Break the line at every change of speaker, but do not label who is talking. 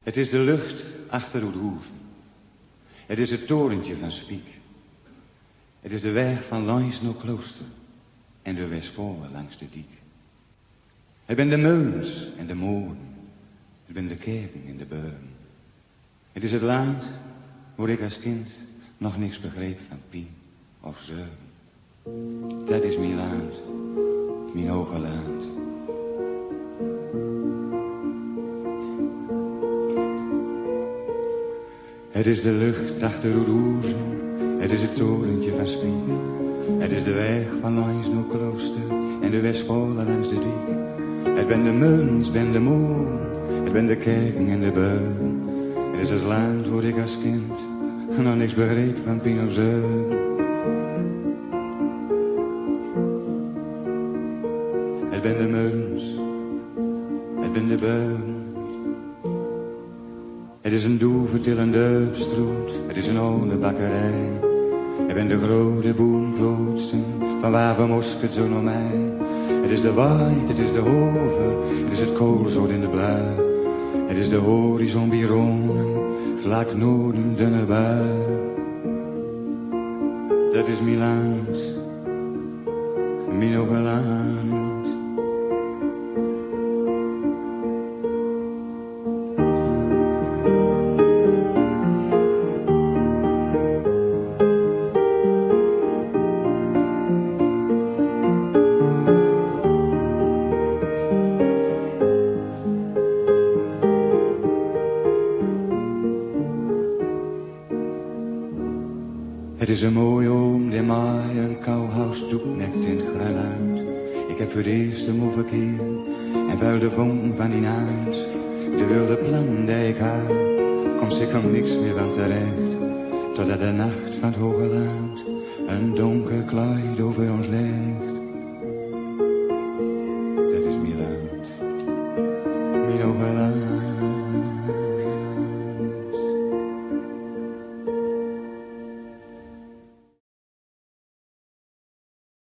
Het is de lucht achter Oudhoeven. Het is het torentje van Spiek. Het is de weg van langs naar Klooster en de Westpolen langs de diek. Het ben de meulens en de molen. Het ben de kerken en de beuren. Het is het land waar ik als kind nog niks begreep van pien of zeuren. Dat is mijn land, mijn hoge land. Het is de lucht achter Oudhoeven, het is het torentje van Spiek. Het is de weg van langs naar Klooster en de Westpolen langs de diek. Het ben de meulens, ben de molen, het ben de kerken en de beuren. Het is het land waar ik als kind nog niks begreep van pien of zeuren. Het ben de meulens, het ben de beuren. Het is een doevertillende stroot, het is een oude bakkerij. Het ben de grote boomplotsen van waar we mosket zo naar mij. Het is de waait, het is de hover, het is het koolzoot in de blauw. Het is de horizon bironen, vlak noorden dunne bui. Dat is mijn land, mijn hoge land. Het is een mooie oom die mij een kouhuis doeknekt in het Granaat. Ik heb voor het eerst hem overkeerd en vuil de vonk van die naad. De wilde plan die ik had, komt zeker niks meer van terecht. Totdat de nacht van het hoge land een donker kleid over ons legt. Dat is mijn land, mijn hoge land.